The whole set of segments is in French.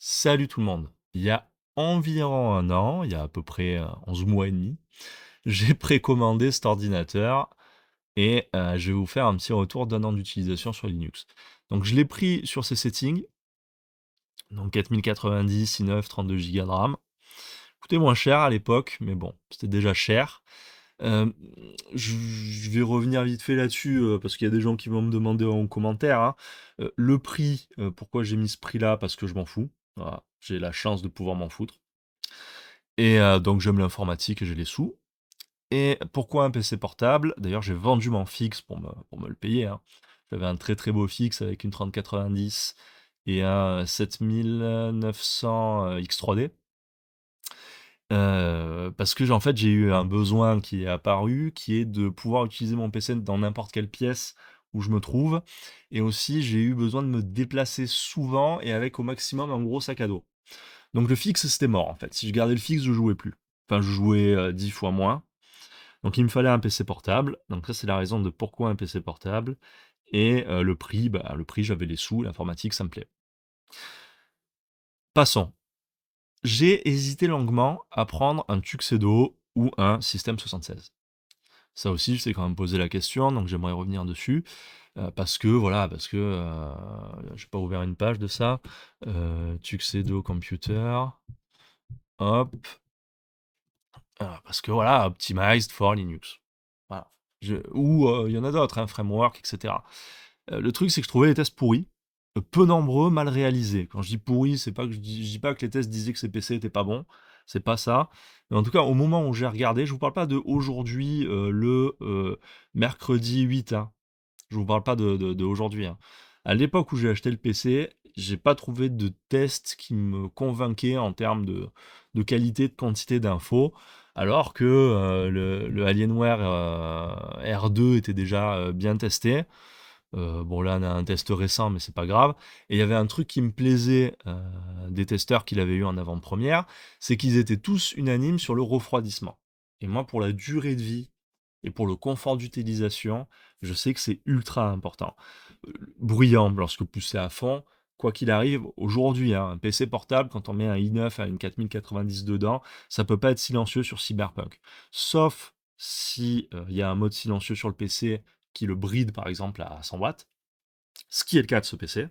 Salut tout le monde. Il y a environ un an, il y a à peu près 11 mois et demi, j'ai précommandé cet ordinateur et je vais vous faire un petit retour d'un an d'utilisation sur Linux. Donc je l'ai pris sur ses settings, donc 4090, i9, 32 Go de RAM. Coûtait moins cher à l'époque, mais bon, c'était déjà cher. Euh, je vais revenir vite fait là-dessus parce qu'il y a des gens qui vont me demander en commentaire, hein. Le prix, pourquoi j'ai mis ce prix-là? Parce que je m'en fous. Voilà, j'ai la chance de pouvoir m'en foutre. Et donc j'aime l'informatique et j'ai les sous. Et pourquoi un PC portable? D'ailleurs, j'ai vendu mon fixe pour me le payer, hein. J'avais un très très beau fixe avec une 3090 et un 7900 X3D. Parce que en fait, j'ai eu un besoin qui est apparu, qui est de pouvoir utiliser mon PC dans n'importe quelle pièce où je me trouve. Et aussi, j'ai eu besoin de me déplacer souvent et avec au maximum un gros sac à dos. Donc le fixe, c'était mort en fait. Si je gardais le fixe, je jouais plus. Enfin, je jouais 10 fois moins. Donc il me fallait un PC portable. Donc ça, c'est la raison de pourquoi un PC portable. Et le prix, j'avais les sous, l'informatique, ça me plaît. Passons. J'ai hésité longuement à prendre un Tuxedo ou un System 76. Ça aussi, je sais quand même poser la question, donc j'aimerais revenir dessus. Parce que, voilà, j'ai pas ouvert une page de ça. Tuxedo Computer, hop, parce que voilà, optimized for Linux. Voilà. Ou il y en a d'autres, hein, framework, etc. Le truc, c'est que je trouvais les tests pourris, peu nombreux, mal réalisés. Quand je dis pourris, c'est pas que je dis pas que les tests disaient que ces PC étaient pas bons, c'est pas ça. Mais en tout cas, au moment où j'ai regardé, je vous parle pas de aujourd'hui, le mercredi 8, hein. Je vous parle pas de aujourd'hui, hein. À l'époque où j'ai acheté le PC, j'ai pas trouvé de test qui me convainquait en termes de qualité, de quantité d'infos, alors que le Alienware R2 était déjà bien testé. Bon, là, on a un test récent, mais c'est pas grave. Et il y avait un truc qui me plaisait des testeurs qu'il avait eu en avant-première, c'est qu'ils étaient tous unanimes sur le refroidissement. Et moi, pour la durée de vie et pour le confort d'utilisation, je sais que c'est ultra important. Bruyant lorsque poussé à fond, quoi qu'il arrive, aujourd'hui, hein, un PC portable, quand on met un i9 à une 4090 dedans, ça peut pas être silencieux sur Cyberpunk. Sauf si il y a un mode silencieux sur le PC qui le bride par exemple à 100 watts, ce qui est le cas de ce PC,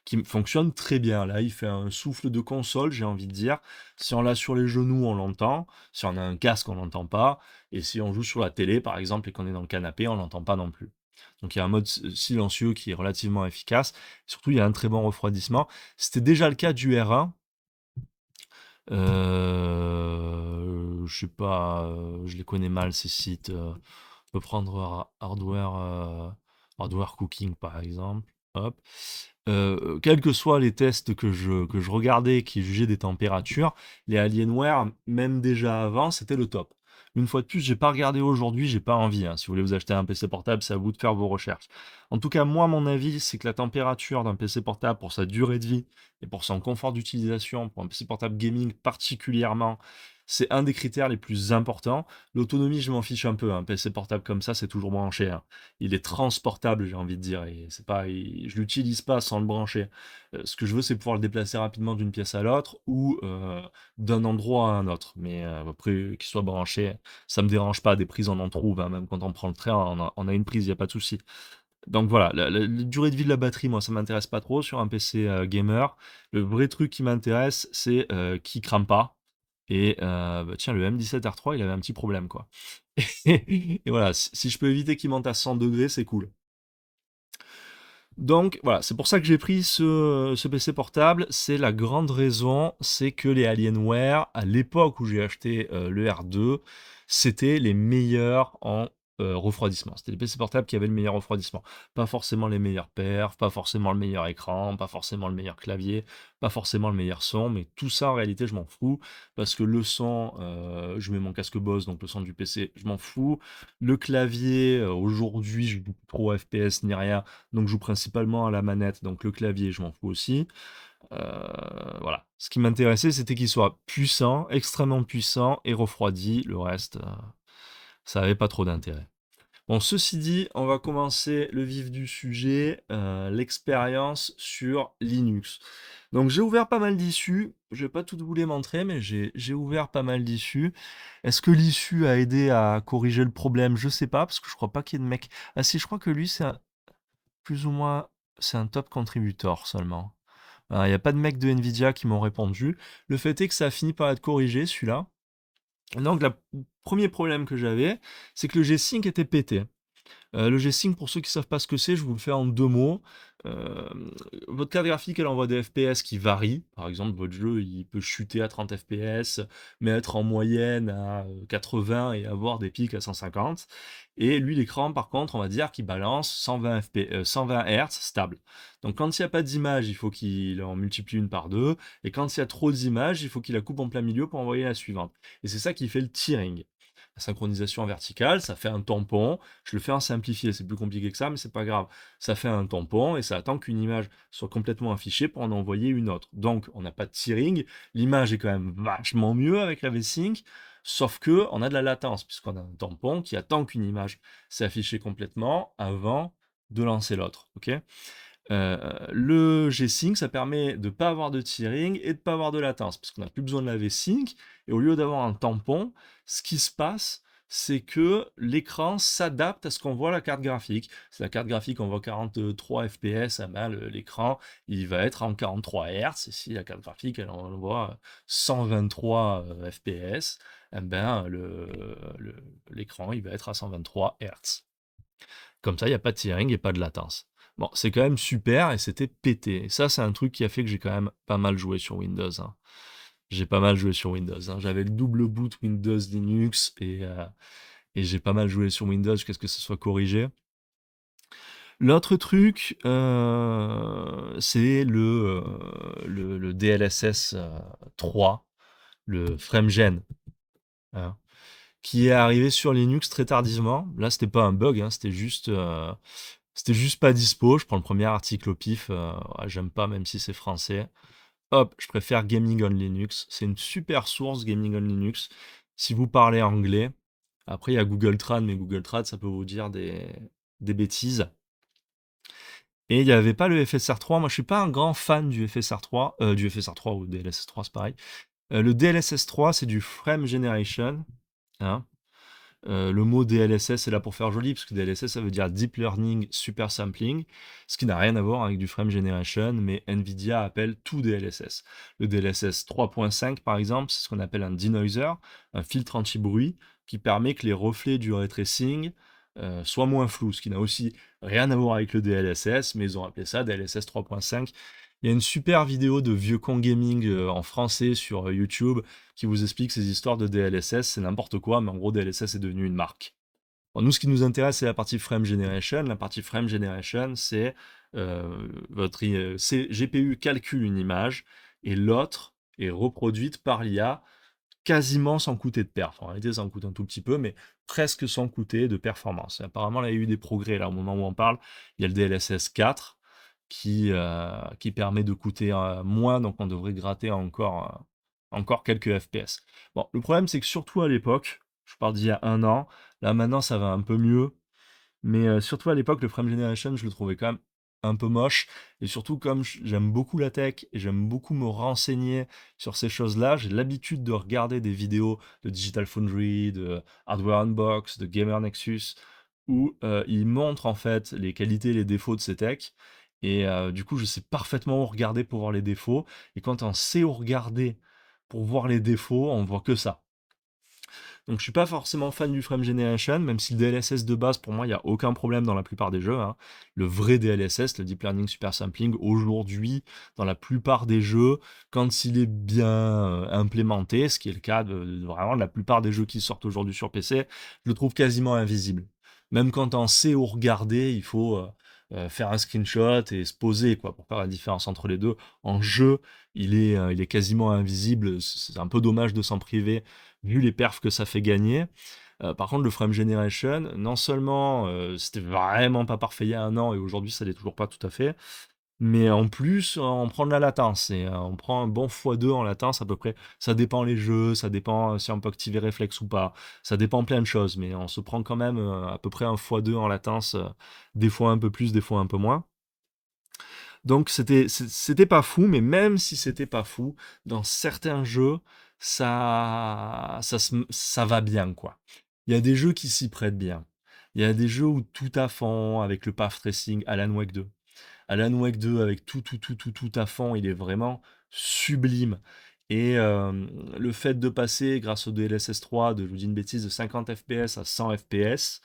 qui fonctionne très bien. Là, il fait un souffle de console, j'ai envie de dire. Si on l'a sur les genoux, on l'entend. Si on a un casque, on l'entend pas. Et si on joue sur la télé, par exemple, et qu'on est dans le canapé, on l'entend pas non plus. Donc il y a un mode silencieux qui est relativement efficace. Surtout, il y a un très bon refroidissement. C'était déjà le cas du R1. Je sais pas, je les connais mal ces sites. On peut prendre Hardware Cooking par exemple. Hop. Quels que soient les tests que je regardais qui jugeaient des températures, les Alienware, même déjà avant, c'était le top. Une fois de plus, j'ai pas regardé aujourd'hui, j'ai pas envie, hein. Si vous voulez vous acheter un PC portable, c'est à vous de faire vos recherches. En tout cas, moi, mon avis, c'est que la température d'un PC portable pour sa durée de vie et pour son confort d'utilisation, pour un PC portable gaming particulièrement, c'est un des critères les plus importants. L'autonomie, je m'en fiche un peu. Un PC portable comme ça, c'est toujours branché, hein. Il est transportable, j'ai envie de dire. Et c'est pas, je l'utilise pas sans le brancher. Ce que je veux, c'est pouvoir le déplacer rapidement d'une pièce à l'autre ou d'un endroit à un autre. Mais après, qu'il soit branché, ça me dérange pas. Des prises, on en trouve, hein. Même quand on prend le train, on a une prise, il n'y a pas de souci. Donc voilà, la durée de vie de la batterie, moi, ça m'intéresse pas trop sur un PC gamer. Le vrai truc qui m'intéresse, c'est qu'il crame pas. Et tiens, le M17R3, il avait un petit problème, quoi. Et voilà, si je peux éviter qu'il monte à 100 degrés, c'est cool. Donc voilà, c'est pour ça que j'ai pris ce PC portable. C'est la grande raison, c'est que les Alienware, à l'époque où j'ai acheté le R2, c'était les meilleurs en refroidissement. C'était les PC portables qui avaient le meilleur refroidissement. Pas forcément les meilleurs perfs, pas forcément le meilleur écran, pas forcément le meilleur clavier, pas forcément le meilleur son, mais tout ça en réalité je m'en fous, parce que le son, je mets mon casque Bose, donc le son du PC, je m'en fous. Le clavier, aujourd'hui je joue plus trop FPS ni rien, donc je joue principalement à la manette, donc le clavier, je m'en fous aussi. Voilà. Ce qui m'intéressait, c'était qu'il soit puissant, extrêmement puissant et refroidi. Le reste, ça avait pas trop d'intérêt. Bon, ceci dit, on va commencer le vif du sujet, l'expérience sur Linux. Donc j'ai ouvert pas mal d'issues, je vais pas toutes vous les montrer, mais j'ai ouvert pas mal d'issues. Est-ce que l'issue a aidé à corriger le problème? Je sais pas, parce que je crois pas qu'il y ait de mec. Ah si, je crois que lui, plus ou moins, c'est un top contributor seulement. Il n'y a pas de mecs de Nvidia qui m'ont répondu. Le fait est que ça a fini par être corrigé, celui-là. Donc, le premier problème que j'avais, c'est que le G-Sync était pété. Le G-Sync, pour ceux qui ne savent pas ce que c'est, je vous le fais en deux mots. Euh, Votre carte graphique, elle envoie des FPS qui varient. Par exemple, votre jeu, il peut chuter à 30 FPS, mais être en moyenne à 80 et avoir des pics à 150. Et lui, l'écran, par contre, on va dire qu'il balance 120 120 Hz stable. Donc quand il n'y a pas d'image, il faut qu'il en multiplie une par deux. Et quand il y a trop d'images, il faut qu'il la coupe en plein milieu pour envoyer la suivante. Et c'est ça qui fait le tearing. La synchronisation en verticale, ça fait un tampon. Je le fais en simplifié, c'est plus compliqué que ça, mais c'est pas grave. Ça fait un tampon et ça attend qu'une image soit complètement affichée pour en envoyer une autre. Donc, on n'a pas de tearing. L'image est quand même vachement mieux avec la V-Sync, sauf que on a de la latence, puisqu'on a un tampon qui attend qu'une image s'est affichée complètement avant de lancer l'autre. Ok. Le G-Sync, ça permet de ne pas avoir de tearing et de ne pas avoir de latence, parce qu'on n'a plus besoin de la V-Sync, et au lieu d'avoir un tampon, ce qui se passe, c'est que l'écran s'adapte à ce qu'on voit à la carte graphique. Si la carte graphique envoie 43 FPS, eh ben, l'écran il va être en 43 Hz, et si la carte graphique elle envoie 123 FPS, eh ben, l'écran il va être à 123 Hz. Comme ça, il n'y a pas de tearing et pas de latence. Bon, c'est quand même super et c'était pété. Et ça, c'est un truc qui a fait que j'ai quand même pas mal joué sur Windows, hein. J'ai pas mal joué sur Windows, hein. J'avais le double boot Windows Linux et j'ai pas mal joué sur Windows jusqu'à ce que ce soit corrigé. L'autre truc, c'est le DLSS 3, le FrameGen, hein, qui est arrivé sur Linux très tardivement. Là, c'était pas un bug, hein, c'était juste pas dispo. Je prends le premier article au pif. Ouais, j'aime pas, même si c'est français. Hop, je préfère Gaming on Linux. C'est une super source, Gaming on Linux. Si vous parlez anglais, après il y a Google Trad, mais Google Trad, ça peut vous dire des bêtises. Et il n'y avait pas le FSR3. Moi, je suis pas un grand fan du FSR3, du FSR3 ou DLSS3, c'est pareil. Le DLSS3, c'est du Frame Generation, hein. Le mot DLSS est là pour faire joli, parce que DLSS, ça veut dire Deep Learning Super Sampling, ce qui n'a rien à voir avec du Frame Generation, mais NVIDIA appelle tout DLSS. Le DLSS 3.5, par exemple, c'est ce qu'on appelle un denoiser, un filtre anti-bruit, qui permet que les reflets du ray tracing soient moins flous, ce qui n'a aussi rien à voir avec le DLSS, mais ils ont appelé ça DLSS 3.5. Il y a une super vidéo de Vieux Con Gaming en français sur YouTube qui vous explique ces histoires de DLSS, c'est n'importe quoi, mais en gros DLSS est devenu une marque. Bon, nous, ce qui nous intéresse, c'est la partie Frame Generation. La partie Frame Generation, c'est votre GPU calcule une image et l'autre est reproduite par l'IA quasiment sans coûter de perf. En réalité, ça en coûte un tout petit peu, mais presque sans coûter de performance. Et apparemment, là, il y a eu des progrès. Là, au moment où on parle, il y a le DLSS 4 qui permet de coûter moins, donc on devrait gratter encore quelques FPS. Bon, le problème, c'est que surtout à l'époque, je parle d'il y a un an, là maintenant ça va un peu mieux, mais surtout à l'époque, le Frame Generation, je le trouvais quand même un peu moche. Et surtout, comme j'aime beaucoup la tech et j'aime beaucoup me renseigner sur ces choses-là, j'ai l'habitude de regarder des vidéos de Digital Foundry, de Hardware Unbox, de Gamer Nexus, où ils montrent en fait les qualités et les défauts de ces techs. Et du coup, je sais parfaitement où regarder pour voir les défauts. Et quand on sait où regarder pour voir les défauts, on voit que ça. Donc je suis pas forcément fan du Frame Generation, même si le DLSS de base, pour moi, il n'y a aucun problème dans la plupart des jeux, hein. Le vrai DLSS, le Deep Learning Super Sampling, aujourd'hui, dans la plupart des jeux, quand il est bien implémenté, ce qui est le cas de vraiment de la plupart des jeux qui sortent aujourd'hui sur PC, je le trouve quasiment invisible. Même quand on sait où regarder, il faut faire un screenshot et se poser quoi, pour faire la différence entre les deux. En jeu, il est quasiment invisible, c'est un peu dommage de s'en priver vu les perfs que ça fait gagner. Par contre, le Frame Generation, non seulement c'était vraiment pas parfait il y a un an et aujourd'hui ça l'est toujours pas tout à fait, Mais en plus, on prend de la latence et on prend un bon x2 en latence à peu près. Ça dépend les jeux, ça dépend si on peut activer réflexe ou pas. Ça dépend plein de choses, mais on se prend quand même à peu près un x2 en latence, des fois un peu plus, des fois un peu moins. Donc c'était pas fou, mais même si c'était pas fou, dans certains jeux, ça va bien, quoi. Il y a des jeux qui s'y prêtent bien. Il y a des jeux où tout à fond, avec le path tracing, Alan Wake 2. Alan Wake 2 avec tout à fond, il est vraiment sublime. Et le fait de passer, grâce au DLSS 3, de, je vous dis une bêtise, de 50 FPS à 100 FPS,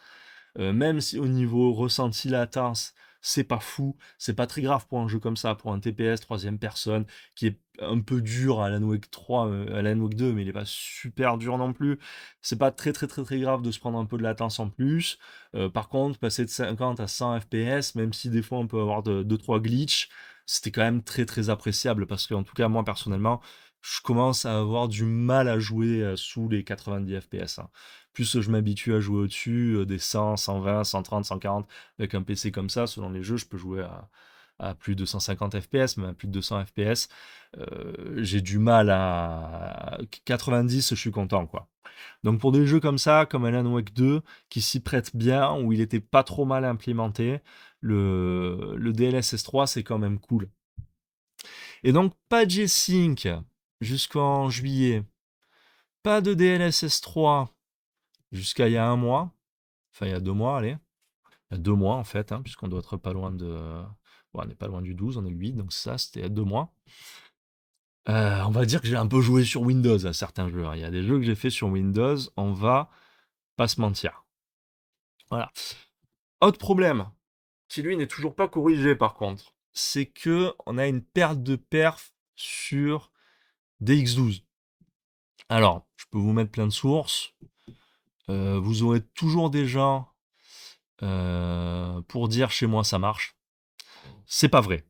même si au niveau ressenti latence, c'est pas fou, c'est pas très grave pour un jeu comme ça, pour un TPS troisième personne, qui est un peu dur à Alan Wake 3, Alan Wake 2, mais il est pas super dur non plus. C'est pas très grave de se prendre un peu de latence en plus. Par contre, passer de 50 à 100 FPS, même si des fois on peut avoir 2-3 glitches, c'était quand même très appréciable, parce que en tout cas, moi personnellement, je commence à avoir du mal à jouer sous les 90 FPS, hein. Plus je m'habitue à jouer au-dessus, des 100, 120, 130, 140, avec un PC comme ça, selon les jeux, je peux jouer à plus de 150 FPS, mais à plus de 200 FPS. J'ai du mal à 90, je suis content, quoi. Donc pour des jeux comme ça, comme Alan Wake 2, qui s'y prêtent bien, où il était pas trop mal implémenté, le DLSS 3, c'est quand même cool. Et donc, pas de G-Sync jusqu'en juillet, pas de DLSS 3 jusqu'à il y a un mois, enfin il y a 2 mois, allez. Il y a 2 mois en fait, hein, puisqu'on doit être pas loin de. Bon, on n'est pas loin du 12, on est le 8, donc ça, c'était il y a 2 mois. On va dire que j'ai un peu joué sur Windows à certains jeux, hein. Il y a des jeux que j'ai fait sur Windows, on va pas se mentir. Voilà. Autre problème, qui lui n'est toujours pas corrigé par contre, c'est que on a une perte de perf sur DX12. Alors, je peux vous mettre plein de sources. Vous aurez toujours des gens pour dire chez moi ça marche. C'est pas vrai.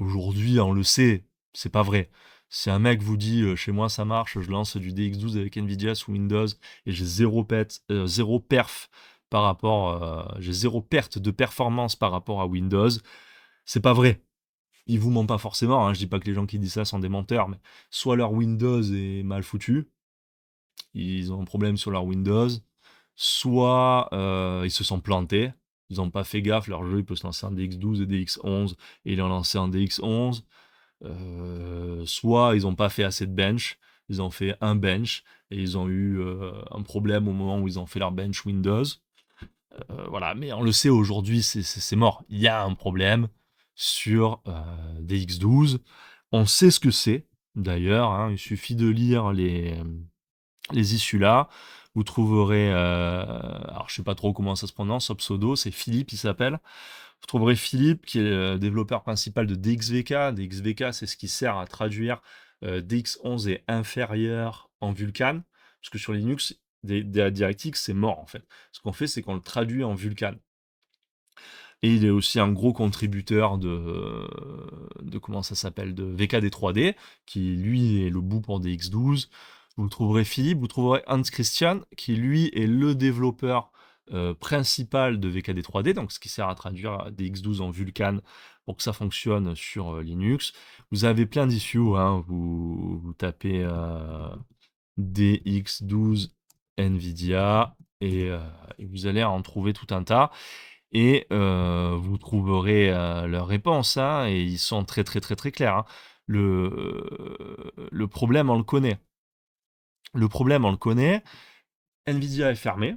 Aujourd'hui, on le sait, c'est pas vrai. Si un mec vous dit chez moi ça marche, je lance du DX12 avec Nvidia sous Windows et j'ai zéro perf par rapport, j'ai zéro perte de performance par rapport à Windows, c'est pas vrai. Ils vous mentent pas forcément, hein. Je dis pas que les gens qui disent ça sont des menteurs, mais soit leur Windows est mal foutu, ils ont un problème sur leur Windows, soit ils se sont plantés, ils n'ont pas fait gaffe, leur jeu il peut se lancer en DX12 et DX11 et ils l'ont lancé en DX11. Soit ils n'ont pas fait assez de bench, ils ont fait un bench et ils ont eu un problème au moment où ils ont fait leur bench Windows. Voilà, mais on le sait aujourd'hui, c'est mort. Il y a un problème sur DX12. On sait ce que c'est, d'ailleurs, hein. Il suffit de lire les issues là. Vous trouverez, alors je sais pas trop comment ça se prononce, pseudo, c'est Philippe, il s'appelle. Vous trouverez Philippe, qui est le développeur principal de DXVK. DXVK, c'est ce qui sert à traduire DX11 est inférieur en Vulkan. Parce que sur Linux, des DirectX, c'est mort en fait. Ce qu'on fait, c'est qu'on le traduit en Vulkan. Et il est aussi un gros contributeur de comment ça s'appelle, de VKD 3D, qui lui est le bout pour DX12. Vous trouverez Philippe, vous trouverez Hans Christian, qui lui est le développeur principal de VKD 3D, donc ce qui sert à traduire DX12 en Vulkan pour que ça fonctionne sur Linux. Vous avez plein d'issues, hein. Vous tapez DX12 NVIDIA et vous allez en trouver tout un tas. Et vous trouverez leurs réponses, hein, et ils sont très clairs, hein. Le problème, on le connaît. Le problème, on le connaît. Nvidia est fermé,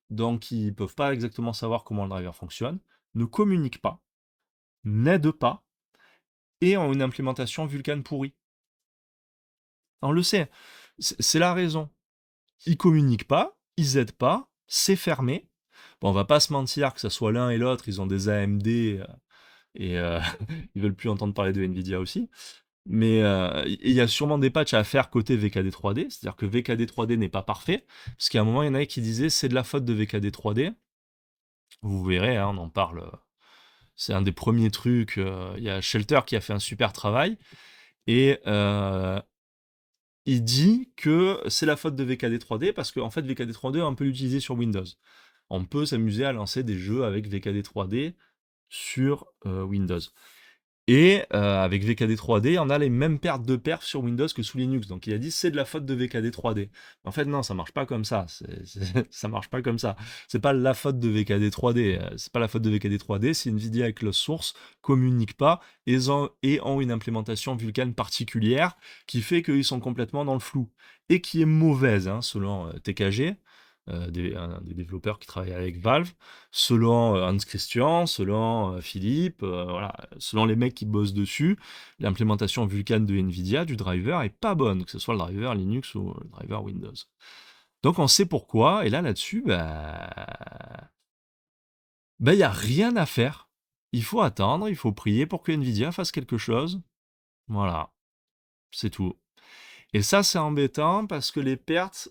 donc ils peuvent pas exactement savoir comment le driver fonctionne, ne communiquent pas, n'aident pas, et ont une implémentation Vulkan pourrie. On le sait. C'est la raison. Ils communiquent pas, ils aident pas, c'est fermé. Bon, on va pas se mentir que ce soit l'un et l'autre, ils ont des AMD et ils veulent plus entendre parler de Nvidia aussi. Mais il y a sûrement des patchs à faire côté VKD 3D, c'est-à-dire que VKD 3D n'est pas parfait, parce qu'à un moment, il y en avait qui disaient c'est de la faute de VKD 3D. Vous verrez, hein, on en parle. C'est un des premiers trucs. Il y a Shelter qui a fait un super travail, et il dit que c'est la faute de VKD 3D, parce qu'en fait, VKD 3D, on peut l'utiliser sur Windows. On peut s'amuser à lancer des jeux avec VKD 3D sur Windows. Et avec VKD 3D, on a les mêmes pertes de perf sur Windows que sous Linux. Donc il a dit c'est de la faute de VKD 3D. En fait non, ça marche pas comme ça. Ça marche pas comme ça. C'est pas la faute de VKD 3D. C'est pas la faute de VKD 3D. Si Nvidia avec Close Source communique pas et ont une implémentation Vulkan particulière qui fait qu'ils sont complètement dans le flou et qui est mauvaise hein, selon TKG. Des développeurs qui travaillent avec Valve, selon Hans Christian, selon Philippe, voilà, selon les mecs qui bossent dessus, l'implémentation Vulkan de Nvidia du driver est pas bonne, que ce soit le driver Linux ou le driver Windows. Donc on sait pourquoi, et là là-dessus, il y a rien à faire. Il faut attendre, il faut prier pour que Nvidia fasse quelque chose. Voilà, c'est tout. Et ça c'est embêtant parce que les pertes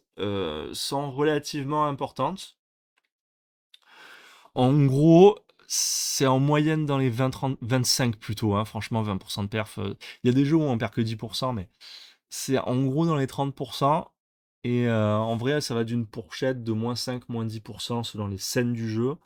sont relativement importantes. En gros, c'est en moyenne dans les 20, 30, 25 plutôt, hein, franchement 20% de perf. Il y a des jeux où on perd que 10%, mais c'est en gros dans les 30%. Et en vrai, ça va d'une fourchette de moins 5, moins 10% selon les scènes du jeu,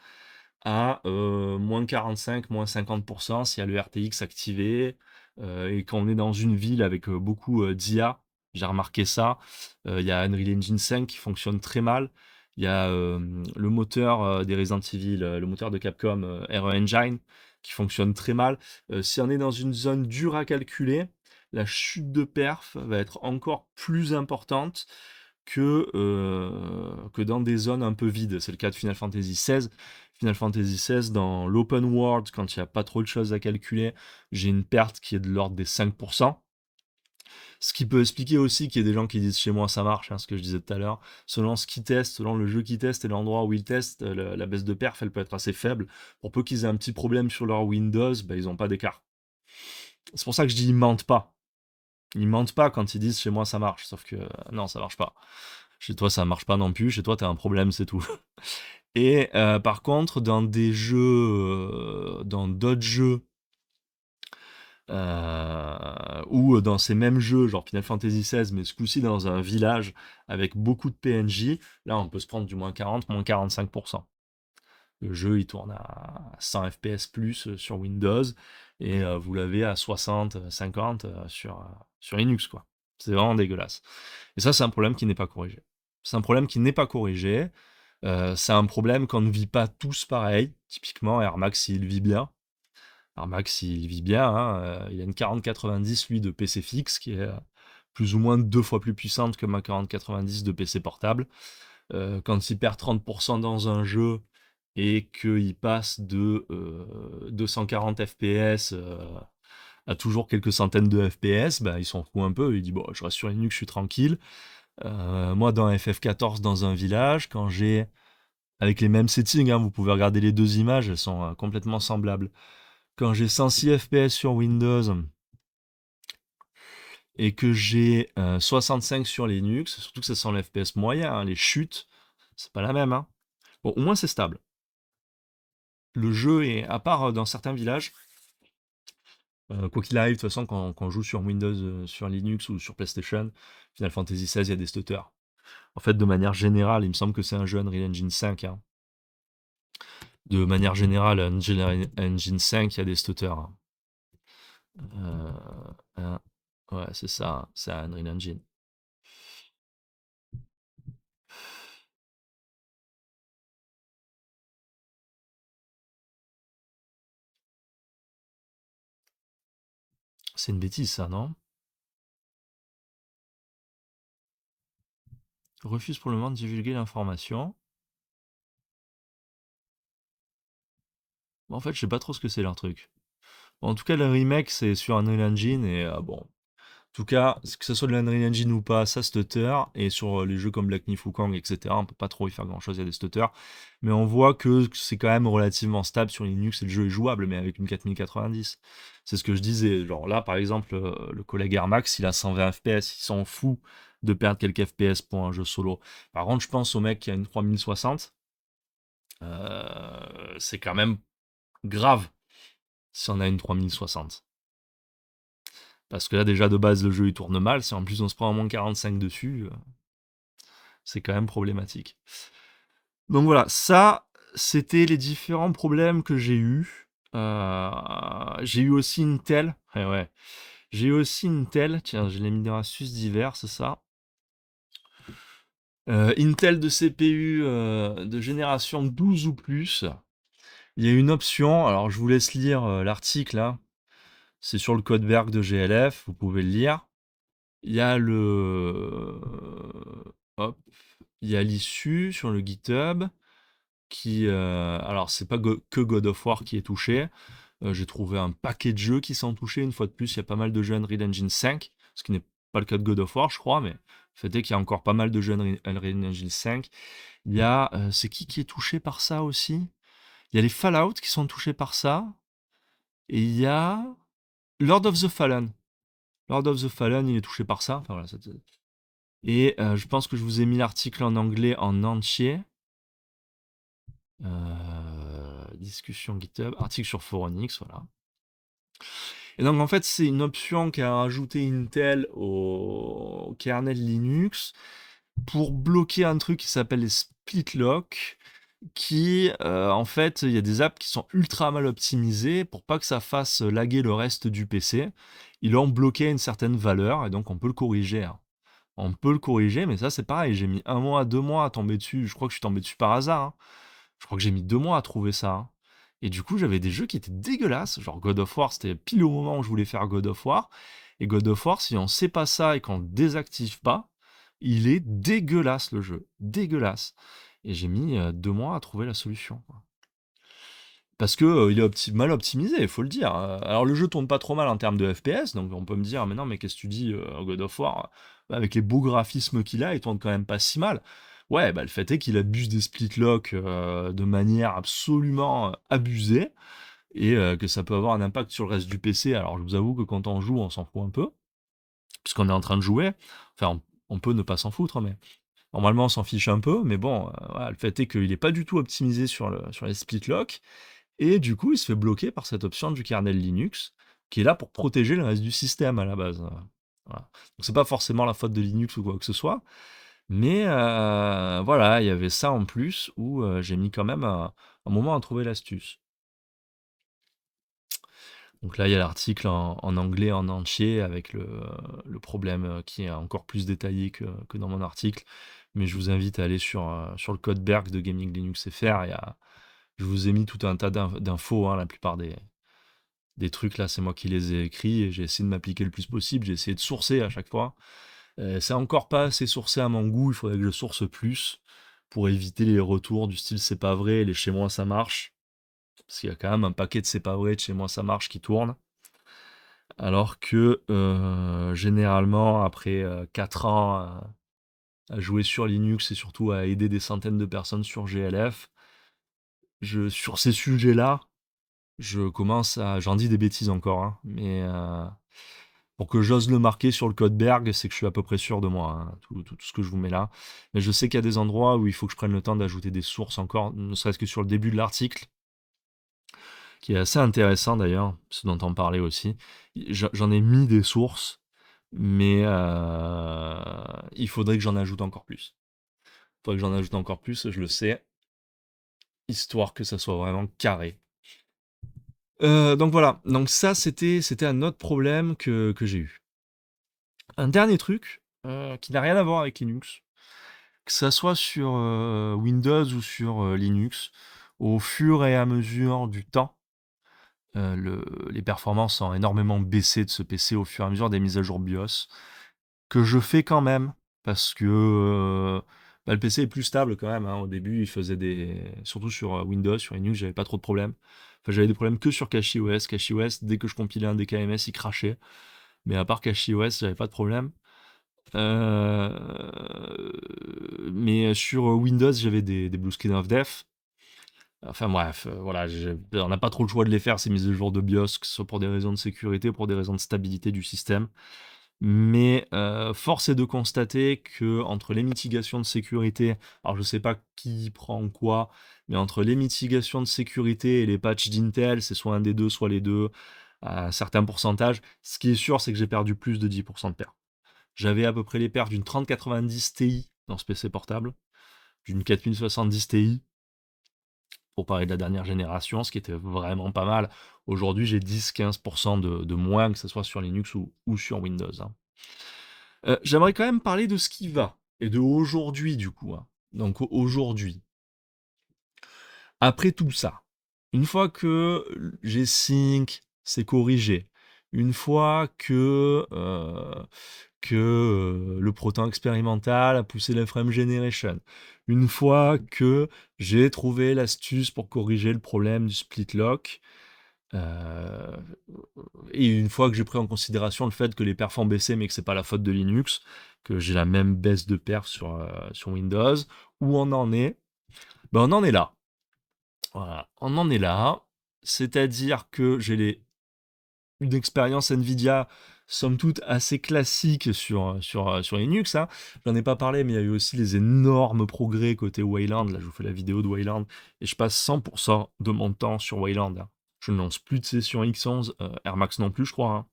à moins 45, moins 50% s'il y a le RTX activé. Et quand on est dans une ville avec beaucoup d'IA, j'ai remarqué ça, il y a Unreal Engine 5 qui fonctionne très mal. Il y a le moteur des Resident Evil, le moteur de Capcom, RE Engine, qui fonctionne très mal. Si on est dans une zone dure à calculer, la chute de perf va être encore plus importante que dans des zones un peu vides. C'est le cas de Final Fantasy XVI. Final Fantasy XVI, dans l'open world, quand il n'y a pas trop de choses à calculer, j'ai une perte qui est de l'ordre des 5%. Ce qui peut expliquer aussi qu'il y a des gens qui disent chez moi ça marche, hein, ce que je disais tout à l'heure. Selon ce qu'ils testent, selon le jeu qu'ils testent et l'endroit où ils testent, la baisse de perf, elle peut être assez faible. Pour peu qu'ils aient un petit problème sur leur Windows, ils n'ont pas d'écart. C'est pour ça que je dis ils mentent pas. Ils mentent pas quand ils disent chez moi ça marche, sauf que non, ça marche pas. Chez toi ça marche pas non plus, chez toi t'as un problème, c'est tout. Et par contre, dans des jeux, dans d'autres jeux, ou dans ces mêmes jeux, genre Final Fantasy XVI, mais ce coup-ci dans un village avec beaucoup de PNJ, là on peut se prendre du moins 40, moins 45%. Le jeu il tourne à 100 FPS plus sur Windows, et vous l'avez à 60, 50 sur Linux, quoi. C'est vraiment dégueulasse. Et ça, c'est un problème qui n'est pas corrigé. C'est un problème qui n'est pas corrigé. C'est un problème qu'on ne vit pas tous pareil. Typiquement, Air Max, il vit bien. Air Max, il vit bien, hein. Il a une 4090, lui, de PC fixe, qui est plus ou moins 2 fois plus puissante que ma 4090 de PC portable. Quand il perd 30% dans un jeu et qu'il passe de 240 FPS à toujours quelques centaines de FPS, il s'en fout un peu. Il dit, bon, je reste sur Linux, je suis tranquille. Moi, dans FF14, dans un village, quand j'ai, avec les mêmes settings, hein, vous pouvez regarder les deux images, elles sont complètement semblables. Quand j'ai 106 FPS sur Windows et que j'ai 65 sur Linux, surtout que ça sent le FPS moyen, hein, les chutes, c'est pas la même. Hein. Bon, au moins c'est stable. Le jeu est, à part dans certains villages, quoi qu'il arrive, de toute façon, quand on joue sur Windows, sur Linux ou sur PlayStation, Final Fantasy XVI, il y a des stutters. En fait, de manière générale, il me semble que c'est un jeu Unreal Engine 5. Hein. De manière générale, Unreal Engine 5, il y a des stutters. Hein. Hein. Ouais, c'est ça, hein, c'est un Unreal Engine. C'est une bêtise, ça, non? Refuse pour le moment de divulguer l'information. Bon, en fait, je sais pas trop ce que c'est leur truc. Bon, en tout cas, le remake, c'est sur Unreal Engine, et bon. En tout cas, que ce soit de l'Unreal Engine ou pas, ça stutter. Et sur les jeux comme Black Myth Wukong, etc., on peut pas trop y faire grand chose, il y a des stutters. Mais on voit que c'est quand même relativement stable sur Linux et le jeu est jouable, mais avec une 4090. C'est ce que je disais. Genre là, par exemple, le collègue Air Max, il a 120 FPS, il s'en fout de perdre quelques FPS pour un jeu solo. Par contre, je pense au mec qui a une 3060. C'est quand même grave si on a une 3060. Parce que là, déjà, de base, le jeu il tourne mal. Si en plus on se prend un moins 45 dessus, c'est quand même problématique. Donc voilà, ça, c'était les différents problèmes que j'ai eus. J'ai eu aussi Intel. Ouais, ouais. J'ai eu aussi Intel. Tiens, je l'ai mis dans astuces diverses, ça. Intel de CPU de génération 12 ou plus. Il y a une option. Alors, je vous laisse lire l'article là. C'est sur le code Berg de GLF. Vous pouvez le lire. Il y a hop, il y a l'issue sur le GitHub qui, alors c'est pas que God of War qui est touché. J'ai trouvé un paquet de jeux qui sont touchés. Une fois de plus, il y a pas mal de jeux Unreal Engine 5, ce qui n'est pas le cas de God of War, je crois, mais le fait est qu'il y a encore pas mal de jeux Unreal Engine 5. Il y a, c'est qui est touché par ça aussi? Il y a les Fallout qui sont touchés par ça. Et il y a Lord of the Fallen. Lord of the Fallen, il est touché par ça. Enfin, voilà, et je pense que je vous ai mis l'article en anglais en entier. Discussion GitHub, article sur Phoronix, voilà. Et donc en fait, c'est une option qu'a rajouté Intel au kernel Linux pour bloquer un truc qui s'appelle les split lock, qui en fait, il y a des apps qui sont ultra mal optimisées pour pas que ça fasse laguer le reste du PC. Ils l'ont bloqué à une certaine valeur et donc on peut le corriger, hein. On peut le corriger, mais ça c'est pareil, j'ai mis 1 mois, 2 mois à tomber dessus. Je crois que je suis tombé dessus par hasard, hein. Je crois que j'ai mis 2 mois à trouver ça, hein. Et du coup, j'avais des jeux qui étaient dégueulasses. Genre God of War, c'était pile au moment où je voulais faire God of War. Et God of War, si on sait pas ça et qu'on le désactive pas, il est dégueulasse le jeu. Dégueulasse. Et j'ai mis 2 mois à trouver la solution, quoi. Parce que il est mal optimisé, il faut le dire. Alors le jeu tourne pas trop mal en termes de FPS, donc on peut me dire, mais non, mais qu'est-ce que tu dis, God of War, avec les beaux graphismes qu'il a, il tourne quand même pas si mal. Ouais, bah le fait est qu'il abuse des split locks de manière absolument abusée, et que ça peut avoir un impact sur le reste du PC. Alors je vous avoue que quand on joue, on s'en fout un peu, puisqu'on est en train de jouer. Enfin, on peut ne pas s'en foutre, mais normalement on s'en fiche un peu, mais bon, voilà, le fait est qu'il est pas du tout optimisé sur les split locks. Et du coup, il se fait bloquer par cette option du kernel Linux, qui est là pour protéger le reste du système à la base. Voilà. Donc c'est pas forcément la faute de Linux ou quoi que ce soit, mais voilà, il y avait ça en plus où j'ai mis quand même un moment à trouver l'astuce. Donc là, il y a l'article en anglais en entier avec le problème qui est encore plus détaillé que dans mon article. Mais je vous invite à aller sur le code Berg de Gaming Linux FR. Je vous ai mis tout un tas d'infos, hein, la plupart des trucs là, c'est moi qui les ai écrits et j'ai essayé de m'appliquer le plus possible. J'ai essayé de sourcer à chaque fois. C'est encore pas assez sourcé à mon goût, il faudrait que je source plus pour éviter les retours du style c'est pas vrai, les chez moi ça marche. Parce qu'il y a quand même un paquet de c'est pas vrai, de chez moi ça marche qui tourne. Alors que généralement, après 4 ans à jouer sur Linux et surtout à aider des centaines de personnes sur GLF, sur ces sujets-là, j'en dis des bêtises encore, hein, mais pour que j'ose le marquer sur le code Berg, c'est que je suis à peu près sûr de moi, hein, tout ce que je vous mets là. Mais je sais qu'il y a des endroits où il faut que je prenne le temps d'ajouter des sources encore, ne serait-ce que sur le début de l'article, qui est assez intéressant d'ailleurs, ce dont on parlait aussi. J'en ai mis des sources, mais il faudrait que j'en ajoute encore plus. Il faudrait que j'en ajoute encore plus, je le sais, histoire que ça soit vraiment carré. Donc voilà, donc ça c'était un autre problème que j'ai eu. Un dernier truc qui n'a rien à voir avec Linux, que ça soit sur Windows ou sur Linux, au fur et à mesure du temps, les performances ont énormément baissé de ce PC au fur et à mesure des mises à jour BIOS, que je fais quand même, parce que bah, le PC est plus stable quand même, hein. Au début, il faisait surtout sur Windows, sur Linux, j'avais pas trop de problèmes. Enfin, j'avais des problèmes que sur CachyOS. CachyOS, dès que je compilais un DKMS, il crachait. Mais à part CachyOS, j'avais pas de problème. Mais sur Windows, j'avais des blue screen of death. Enfin bref, voilà, on n'a pas trop le choix de les faire, ces mises à jour de BIOS, que ce soit pour des raisons de sécurité ou pour des raisons de stabilité du système. Mais force est de constater que entre les mitigations de sécurité, alors je sais pas qui prend quoi, mais entre les mitigations de sécurité et les patchs d'Intel, c'est soit un des deux, soit les deux, à un certain pourcentage. Ce qui est sûr, c'est que j'ai perdu plus de 10% de perf. J'avais à peu près les perfs d'une 3090 Ti dans ce PC portable, d'une 4070 Ti. pour parler de la dernière génération, ce qui était vraiment pas mal. Aujourd'hui, j'ai 10-15% de moins, que ce soit sur Linux ou sur Windows, hein. J'aimerais quand même parler de ce qui va, et de aujourd'hui du coup, hein. Donc aujourd'hui, après tout ça, une fois que G-Sync s'est corrigé, une fois que le Proton expérimental a poussé la frame generation, une fois que j'ai trouvé l'astuce pour corriger le problème du split lock, euh, et une fois que j'ai pris en considération le fait que les perfs ont baissé mais que c'est pas la faute de Linux, que j'ai la même baisse de perf sur Windows, où on en est? Ben on en est là. Voilà, on en est là. C'est-à-dire que une expérience Nvidia, somme toute, assez classique sur Linux, hein. J'en ai pas parlé, mais il y a eu aussi les énormes progrès côté Wayland. Là, je vous fais la vidéo de Wayland, et je passe 100% de mon temps sur Wayland, hein. Je ne lance plus de session X11, Air Max non plus, je crois, hein.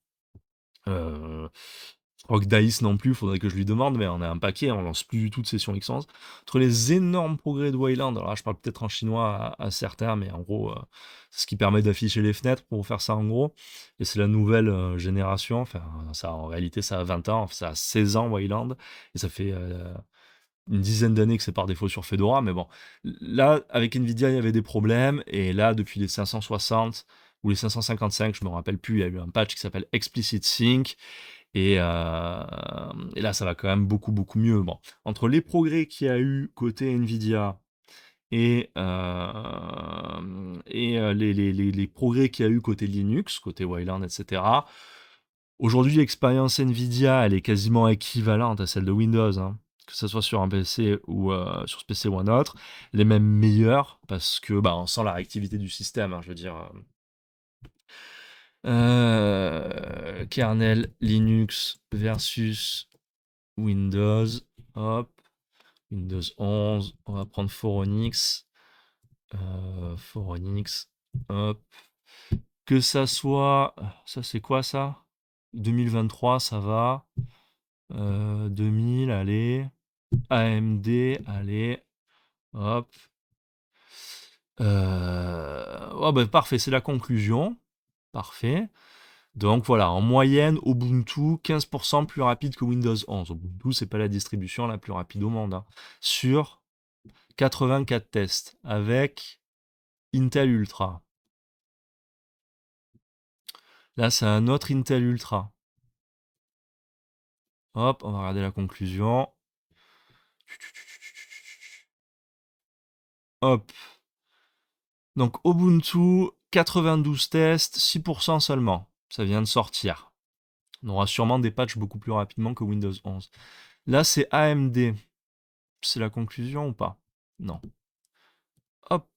Euh, je crois que Dice non plus, faudrait que je lui demande, mais on a un paquet, on lance plus du tout de session X11. Entre les énormes progrès de Wayland, alors là je parle peut-être en chinois à certains, mais en gros, c'est ce qui permet d'afficher les fenêtres pour faire ça en gros. Et c'est la nouvelle génération, enfin, ça, en réalité ça a 20 ans, enfin, ça a 16 ans Wayland, et ça fait une dizaine d'années que c'est par défaut sur Fedora, mais bon. Là, avec Nvidia, il y avait des problèmes, et là, depuis les 560 ou les 555, je me rappelle plus, il y a eu un patch qui s'appelle Explicit Sync, et là, ça va quand même beaucoup, beaucoup mieux. Bon, entre les progrès qu'il y a eu côté Nvidia et les progrès qu'il y a eu côté Linux, côté Wayland, etc., aujourd'hui, l'expérience Nvidia, elle est quasiment équivalente à celle de Windows, hein. Que ce soit sur un PC ou sur ce PC ou un autre. Elle est même meilleure parce que bah, on sent la réactivité du système, hein, je veux dire. Kernel Linux versus Windows. Hop. Windows 11. On va prendre Phoronix. Phoronix. Hop. Que ça soit. Ça, c'est quoi ça? 2023, ça va. 2000, allez. AMD, allez. Hop. Oh, bah, parfait, c'est la conclusion. Parfait. Donc voilà, en moyenne, Ubuntu, 15% plus rapide que Windows 11. Ubuntu, c'est pas la distribution la plus rapide au monde, hein. Sur 84 tests avec Intel Ultra. Là, c'est un autre Intel Ultra. Hop, on va regarder la conclusion. Hop. Donc Ubuntu, 92 tests, 6% seulement. Ça vient de sortir. On aura sûrement des patchs beaucoup plus rapidement que Windows 11. Là, c'est AMD. C'est la conclusion ou pas? Non. Hop.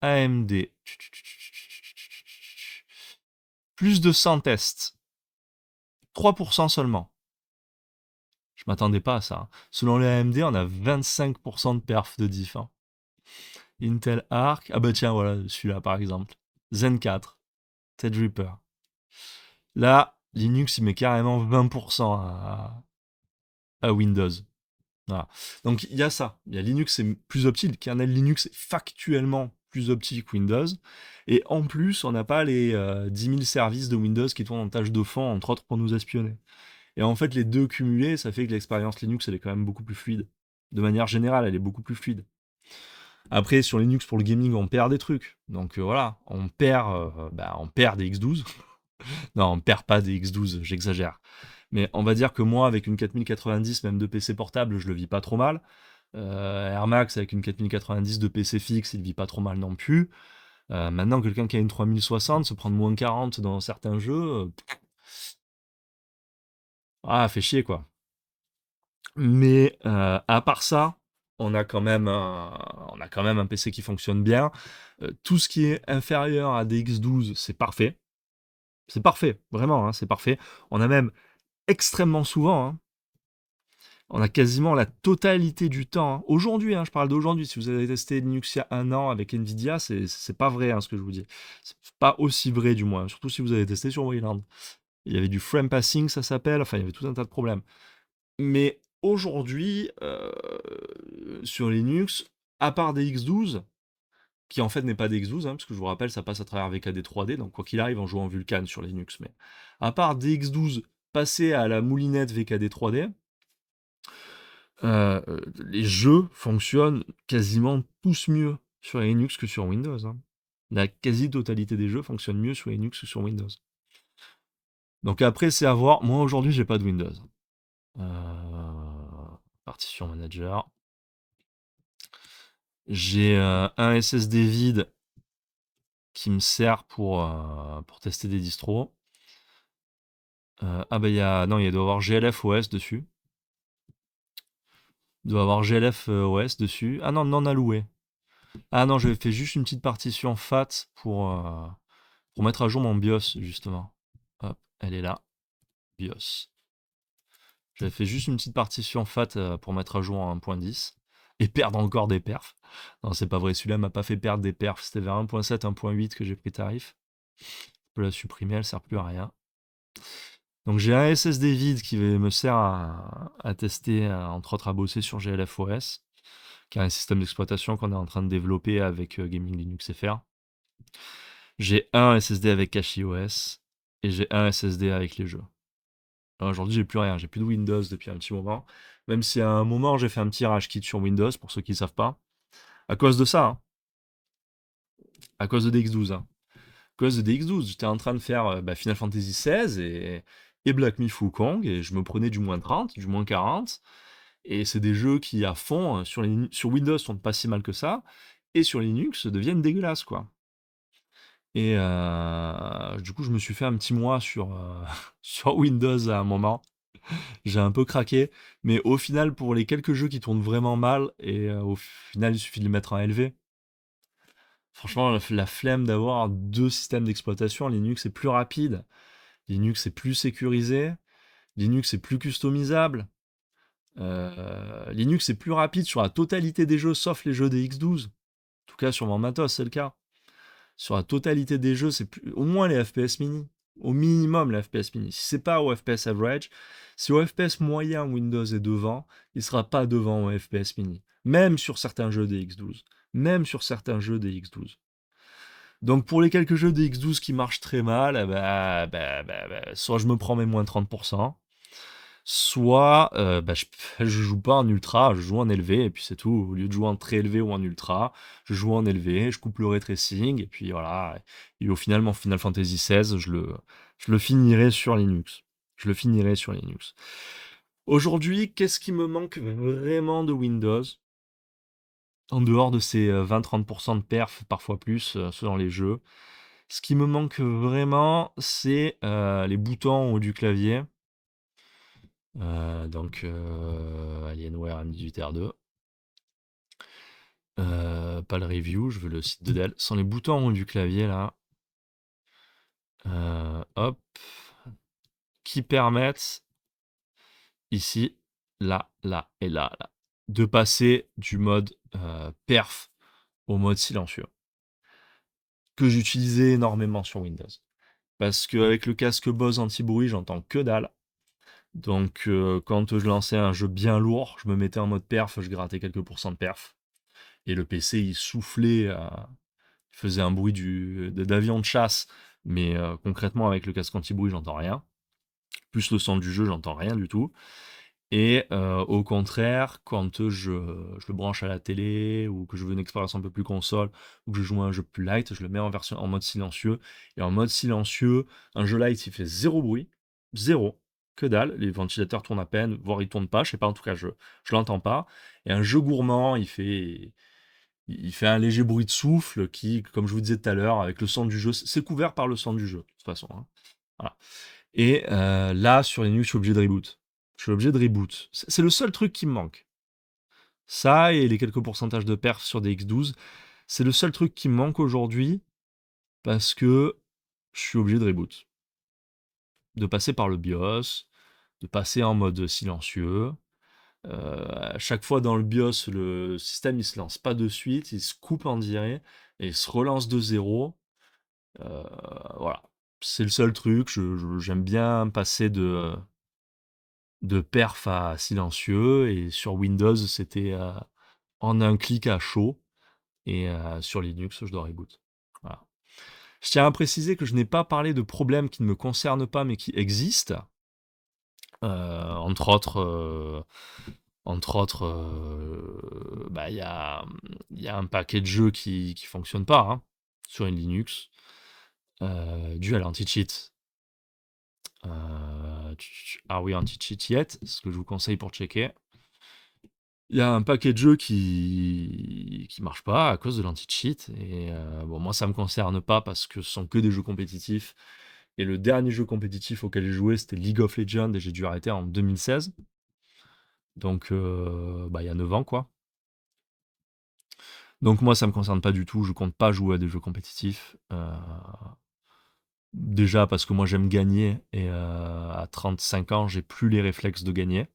AMD. Plus de 100 tests. 3% seulement. Je m'attendais pas à ça, hein. Selon les AMD, on a 25% de perf de diff, hein. Intel Arc. Ah bah tiens, voilà, celui-là par exemple. Zen 4. Threadripper. Là, Linux, il met carrément 20% à Windows. Voilà. Donc il y a ça. Il y a Linux, c'est plus optique. Le kernel Linux est factuellement plus optique que Windows. Et en plus, on n'a pas les 10 000 services de Windows qui tournent en tâche de fond, entre autres pour nous espionner. Et en fait, les deux cumulés, ça fait que l'expérience Linux, elle est quand même beaucoup plus fluide. De manière générale, elle est beaucoup plus fluide. Après, sur Linux, pour le gaming, on perd des trucs. Donc voilà, on perd des X12. Non, on perd pas des X12, j'exagère. Mais on va dire que moi, avec une 4090, même de PC portable, je le vis pas trop mal. Air Max avec une 4090 de PC fixe, il vit pas trop mal non plus. Maintenant, quelqu'un qui a une 3060, se prendre moins 40 dans certains jeux, fait chier quoi. Mais à part ça, on a quand même un PC qui fonctionne bien. Tout ce qui est inférieur à des X12, c'est parfait. C'est parfait, vraiment, hein, c'est parfait. On a même extrêmement souvent, hein, on a quasiment la totalité du temps, hein. Aujourd'hui, hein, je parle d'aujourd'hui. Si vous avez testé Linux il y a un an avec Nvidia, c'est pas vrai, hein, ce que je vous dis. C'est pas aussi vrai, du moins. Surtout si vous avez testé sur Wayland. Il y avait du frame passing, ça s'appelle. Enfin, il y avait tout un tas de problèmes. Mais aujourd'hui, sur Linux, à part des X12, qui en fait n'est pas DX12, hein, parce que je vous rappelle, ça passe à travers VKD 3D, donc quoi qu'il arrive, en jouant en Vulkan sur Linux. Mais à part DX12 passer à la moulinette VKD 3D, les jeux fonctionnent quasiment tous mieux sur Linux que sur Windows, hein. La quasi-totalité des jeux fonctionnent mieux sur Linux que sur Windows. Donc après, c'est à voir. Moi, aujourd'hui, j'ai pas de Windows. Partition manager. J'ai un SSD vide qui me sert pour tester des distros. Ah bah non, il doit y avoir GLF OS dessus. Il doit y avoir GLF OS dessus. Ah non, non alloué. Ah non, j'avais fait juste une petite partition FAT pour mettre à jour mon BIOS, justement. Hop, elle est là. BIOS. J'avais fait juste une petite partition FAT pour mettre à jour en 1.10 et perdre encore des perfs. Non, c'est pas vrai, celui-là m'a pas fait perdre des perfs. C'était vers 1.7, 1.8 que j'ai pris tarif. Je peux la supprimer, elle sert plus à rien. Donc j'ai un SSD vide qui me sert à tester, entre autres à bosser sur GLFOS, qui est un système d'exploitation qu'on est en train de développer avec Gaming Linux FR. J'ai un SSD avec CachyOS et j'ai un SSD avec les jeux. Aujourd'hui, j'ai plus rien, j'ai plus de Windows depuis un petit moment. Même si à un moment, j'ai fait un petit rage quit sur Windows, pour ceux qui ne savent pas. À cause de ça, hein. À cause de DX12, hein. À cause de DX12, j'étais en train de faire Final Fantasy XVI et Black Myth Wukong, et je me prenais du moins 30, du moins 40. Et c'est des jeux qui, à fond, sur Windows, sont pas si mal que ça, et sur Linux, deviennent dégueulasses, quoi. Et du coup, je me suis fait un petit mois sur Windows à un moment. J'ai un peu craqué, mais au final, pour les quelques jeux qui tournent vraiment mal, et au final, il suffit de les mettre en LV. Franchement, la flemme d'avoir deux systèmes d'exploitation, Linux est plus rapide, Linux est plus sécurisé, Linux est plus customisable, Linux est plus rapide sur la totalité des jeux, sauf les jeux des X12. En tout cas, sur mon matos, c'est le cas. Sur la totalité des jeux, c'est plus, au moins les FPS mini. Au minimum les FPS mini. Si c'est pas au FPS average, si au FPS moyen Windows est devant, il sera pas devant au FPS mini. Même sur certains jeux des X12. Même sur certains jeux des X12. Donc pour les quelques jeux des X12 qui marchent très mal, soit je me prends mes moins 30%, soit je joue pas en ultra, je joue en élevé, et puis c'est tout. Au lieu de jouer en très élevé ou en ultra, je joue en élevé, je coupe le ray tracing, et puis voilà. Et au final, mon Final Fantasy XVI, je le finirai sur Linux. Je le finirai sur Linux. Aujourd'hui, qu'est-ce qui me manque vraiment de Windows? En dehors de ces 20-30% de perf, parfois plus, selon les jeux. Ce qui me manque vraiment, c'est les boutons en haut du clavier. Donc Alienware M18R2. Pas le review, je veux le site de Dell. Ce sont les boutons en haut du clavier là. Hop. Qui permettent ici, là, là et là, là, de passer du mode perf au mode silencieux. Que j'utilisais énormément sur Windows. Parce qu'avec le casque Bose anti-bruit, j'entends que dalle. Donc quand je lançais un jeu bien lourd, je me mettais en mode perf, je grattais quelques pourcents de perf. Et le PC, il soufflait, il faisait un bruit d'avion de chasse, mais concrètement, avec le casque anti-bruit, j'entends rien. Plus le son du jeu, j'entends rien du tout. Et au contraire, quand je le branche à la télé, ou que je veux une expérience un peu plus console, ou que je joue à un jeu plus light, je le mets en mode silencieux. Et en mode silencieux, un jeu light, il fait zéro bruit. Zéro. Que dalle. Les ventilateurs tournent à peine, voire ils tournent pas, je sais pas, en tout cas, je l'entends pas. Et un jeu gourmand, il fait un léger bruit de souffle qui, comme je vous disais tout à l'heure, avec le son du jeu, c'est couvert par le son du jeu, de toute façon, hein. Voilà. Et là, sur Linux, je suis obligé de reboot. Je suis obligé de reboot. C'est le seul truc qui me manque. Ça et les quelques pourcentages de perf sur des X12, c'est le seul truc qui me manque aujourd'hui parce que je suis obligé de reboot. De passer par le BIOS, de passer en mode silencieux. À chaque fois dans le BIOS, le système il se lance pas de suite, il se coupe en direct et il se relance de zéro. Euh, voilà. C'est le seul truc. J'aime bien passer de perf à silencieux, et sur Windows c'était en un clic à chaud, et sur Linux, je dois reboot. Voilà. Je tiens à préciser que je n'ai pas parlé de problèmes qui ne me concernent pas, mais qui existent. Entre autres, bah, il y a un paquet de jeux qui fonctionnent pas, hein, sur une Linux, dû à l'anti-cheat. Ah oui, anti-cheat yet, ce que je vous conseille pour checker. Il y a un paquet de jeux qui marchent pas à cause de l'anti-cheat. Et bon, moi, ça me concerne pas parce que ce sont que des jeux compétitifs. Et le dernier jeu compétitif auquel j'ai joué, c'était League of Legends et j'ai dû arrêter en 2016. Donc, bah, il y a 9 ans, quoi. Donc, moi, ça me concerne pas du tout. Je compte pas jouer à des jeux compétitifs. Déjà parce que moi, j'aime gagner. Et à 35 ans, j'ai plus les réflexes de gagner.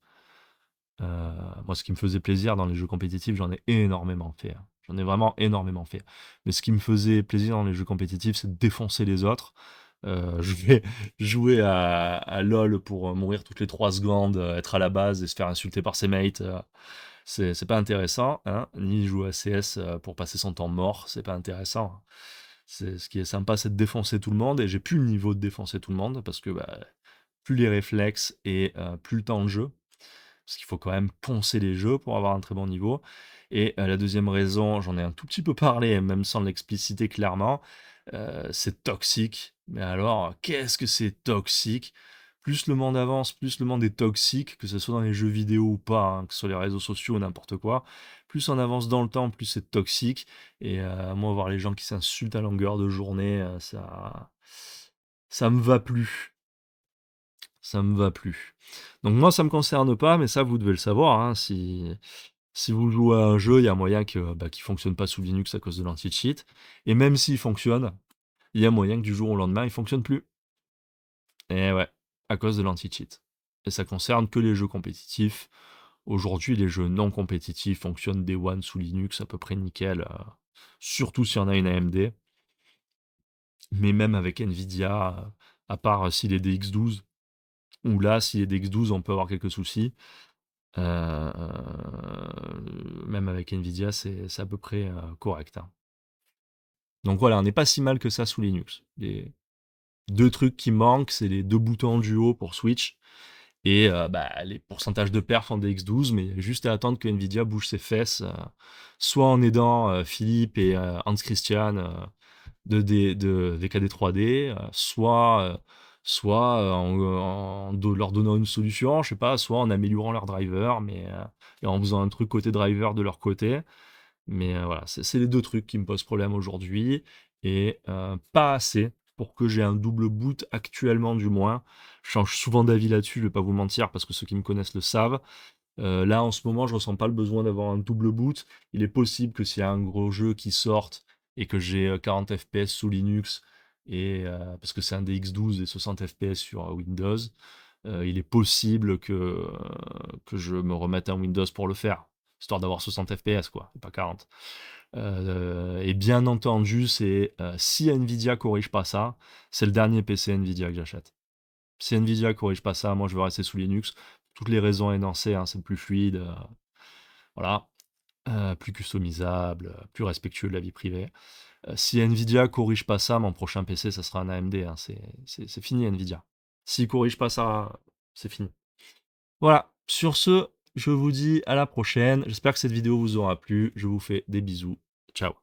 Moi, ce qui me faisait plaisir dans les jeux compétitifs, j'en ai énormément fait, hein. J'en ai vraiment énormément fait. Mais ce qui me faisait plaisir dans les jeux compétitifs, c'est de défoncer les autres. Je vais jouer à LoL pour mourir toutes les 3 secondes, être à la base et se faire insulter par ses mates. C'est pas intéressant, hein. Ni jouer à CS pour passer son temps mort, c'est pas intéressant. Ce qui est sympa, c'est de défoncer tout le monde. Et j'ai plus le niveau de défoncer tout le monde parce que bah, plus les réflexes et plus le temps de jeu. Parce qu'il faut quand même poncer les jeux pour avoir un très bon niveau. Et la deuxième raison, j'en ai un tout petit peu parlé, même sans l'expliciter clairement, c'est toxique. Mais alors, qu'est-ce que c'est toxique? Plus le monde avance, plus le monde est toxique, que ce soit dans les jeux vidéo ou pas, hein, que ce soit les réseaux sociaux ou n'importe quoi. Plus on avance dans le temps, plus c'est toxique. Et moi, voir les gens qui s'insultent à longueur de journée, ça me va plus. Ça me va plus. Donc moi, ça me concerne pas, mais ça, vous devez le savoir, hein. Si vous jouez à un jeu, il y a moyen que, bah, qu'il fonctionne pas sous Linux à cause de l'anti-cheat. Et même s'il fonctionne, il y a moyen que du jour au lendemain, il fonctionne plus. Et ouais, à cause de l'anti-cheat. Et ça concerne que les jeux compétitifs. Aujourd'hui, les jeux non compétitifs fonctionnent day one sous Linux à peu près nickel, surtout si on a une AMD. Mais même avec Nvidia, à part s'il est DX12, ou là, s'il est DX12, on peut avoir quelques soucis. Euh, Même avec Nvidia, c'est à peu près correct, hein. Donc voilà, on n'est pas si mal que ça sous Linux. Les deux trucs qui manquent, c'est les deux boutons du haut pour Switch et bah, les pourcentages de perf en DX12, mais il y a juste à attendre que Nvidia bouge ses fesses, soit en aidant Philippe et Hans Christian de VKD 3D, soit leur donnant une solution, je sais pas, soit en améliorant leur driver, mais et en faisant un truc côté driver de leur côté. Mais voilà, c'est les deux trucs qui me posent problème aujourd'hui, et pas assez pour que j'ai un double boot actuellement du moins. Je change souvent d'avis là-dessus, je vais pas vous mentir, parce que ceux qui me connaissent le savent. Là, en ce moment, je ressens pas le besoin d'avoir un double boot. Il est possible que s'il y a un gros jeu qui sorte et que j'ai 40 FPS sous Linux, et parce que c'est un DX12 et 60 FPS sur Windows, il est possible que je me remette un Windows pour le faire, histoire d'avoir 60 FPS, quoi, et pas 40. Et bien entendu, c'est si Nvidia corrige pas ça, c'est le dernier PC Nvidia que j'achète. Si Nvidia corrige pas ça, moi je veux rester sous Linux. Toutes les raisons énoncées, hein, c'est plus fluide, voilà, plus customisable, plus respectueux de la vie privée. Si Nvidia corrige pas ça, mon prochain PC, ça sera un AMD, hein, c'est fini Nvidia. S'il corrige pas ça, c'est fini. Voilà, sur ce, je vous dis à la prochaine. J'espère que cette vidéo vous aura plu. Je vous fais des bisous. Ciao.